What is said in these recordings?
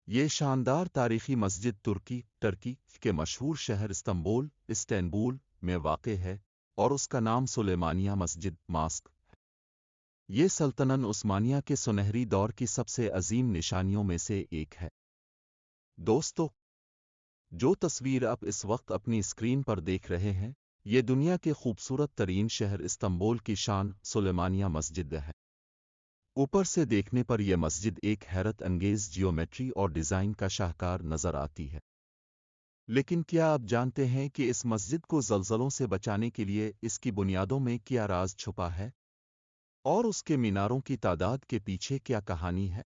یہ شاندار تاریخی مسجد ترکی کے مشہور شہر استنبول میں واقع ہے اور اس کا نام سلیمانیہ مسجد ماسک ہے۔ یہ سلطنت عثمانیہ کے سنہری دور کی سب سے عظیم نشانیوں میں سے ایک ہے۔ دوستو، جو تصویر آپ اس وقت اپنی اسکرین پر دیکھ رہے ہیں، یہ دنیا کے خوبصورت ترین شہر استنبول کی شان سلیمانیہ مسجد ہے۔ اوپر سے دیکھنے پر یہ مسجد ایک حیرت انگیز جیومیٹری اور ڈیزائن کا شاہکار نظر آتی ہے۔ لیکن کیا آپ جانتے ہیں کہ اس مسجد کو زلزلوں سے بچانے کے لیے اس کی بنیادوں میں کیا راز چھپا ہے؟ اور اس کے میناروں کی تعداد کے پیچھے کیا کہانی ہے؟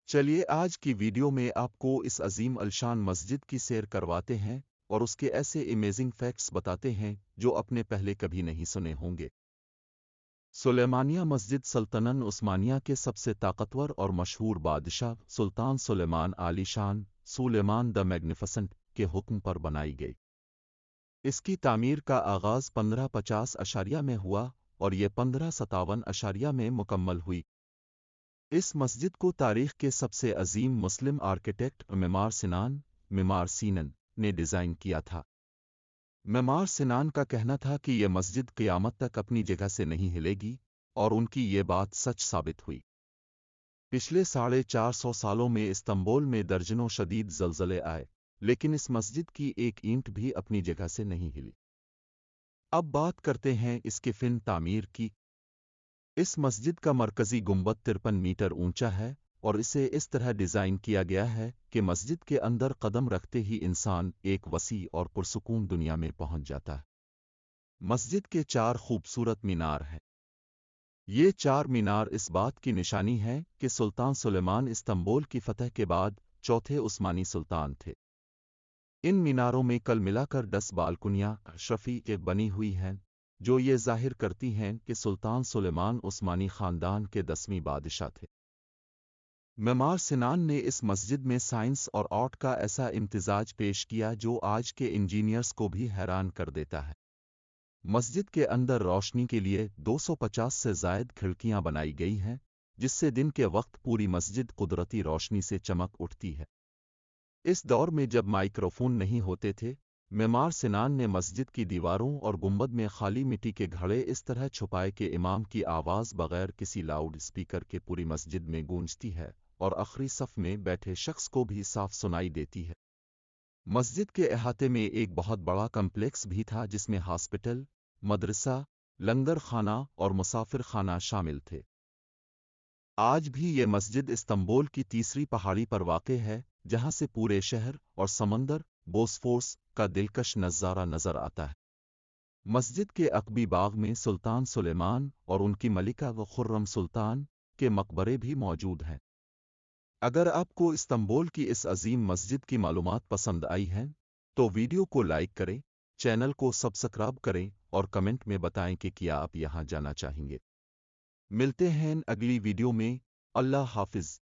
چلیے آج کی ویڈیو میں آپ کو اس عظیم الشان مسجد کی سیر کرواتے ہیں اور اس کے ایسے امیزنگ فیکٹس بتاتے ہیں جو اپنے پہلے کبھی نہیں سنے ہوں گے۔ سلیمانیہ مسجد سلطنت عثمانیہ کے سب سے طاقتور اور مشہور بادشاہ سلطان سلیمان عالی شان سلیمان دی میگنیفیسنٹ کے حکم پر بنائی گئی۔ اس کی تعمیر کا آغاز 1550 میں ہوا اور یہ 1557 میں مکمل ہوئی۔ اس مسجد کو تاریخ کے سب سے عظیم مسلم آرکیٹیکٹ معمار سینن نے ڈیزائن کیا تھا۔ معمار سنان کا کہنا تھا کہ یہ مسجد قیامت تک اپنی جگہ سے نہیں ہلے گی، اور ان کی یہ بات سچ ثابت ہوئی۔ پچھلے 450 سالوں میں استنبول میں درجنوں شدید زلزلے آئے، لیکن اس مسجد کی ایک اینٹ بھی اپنی جگہ سے نہیں ہلی۔ اب بات کرتے ہیں اس کے فن تعمیر کی۔ اس مسجد کا مرکزی گنبد 53 میٹر اونچا ہے اور اسے اس طرح ڈیزائن کیا گیا ہے کہ مسجد کے اندر قدم رکھتے ہی انسان ایک وسیع اور پرسکون دنیا میں پہنچ جاتا ہے۔ مسجد کے 4 خوبصورت مینار ہیں۔ یہ 4 مینار اس بات کی نشانی ہے کہ سلطان سلیمان استنبول کی فتح کے بعد چوتھے عثمانی سلطان تھے۔ ان میناروں میں کل ملا کر 10 بالکنیاں اشرفی کے بنی ہوئی ہیں، جو یہ ظاہر کرتی ہیں کہ سلطان سلیمان عثمانی خاندان کے 10ویں بادشاہ تھے۔ معمار سنان نے اس مسجد میں سائنس اور آرٹ کا ایسا امتزاج پیش کیا جو آج کے انجینئرز کو بھی حیران کر دیتا ہے۔ مسجد کے اندر روشنی کے لیے 250 سے زائد کھڑکیاں بنائی گئی ہیں، جس سے دن کے وقت پوری مسجد قدرتی روشنی سے چمک اٹھتی ہے۔ اس دور میں جب مائکروفون نہیں ہوتے تھے، معمار سنان نے مسجد کی دیواروں اور گنبد میں خالی مٹی کے گھڑے اس طرح چھپائے کہ امام کی آواز بغیر کسی لاؤڈ اسپیکر کے پوری مسجد میں گونجتی ہے اور آخری صف میں بیٹھے شخص کو بھی صاف سنائی دیتی ہے۔ مسجد کے احاطے میں ایک بہت بڑا کمپلیکس بھی تھا جس میں ہاسپٹل، مدرسہ، لنگر خانہ اور مسافر خانہ شامل تھے۔ آج بھی یہ مسجد استنبول کی تیسری پہاڑی پر واقع ہے، جہاں سے پورے شہر اور سمندر بوسفورس کا دلکش نظارہ نظر آتا ہے۔ مسجد کے عقبی باغ میں سلطان سلیمان اور ان کی ملکہ و خرم سلطان کے مقبرے بھی موجود ہیں۔ اگر آپ کو استنبول کی اس عظیم مسجد کی معلومات پسند آئی ہیں، تو ویڈیو کو لائک کریں، چینل کو سبسکرائب کریں اور کمنٹ میں بتائیں کہ کیا آپ یہاں جانا چاہیں گے۔ ملتے ہیں اگلی ویڈیو میں۔ اللہ حافظ۔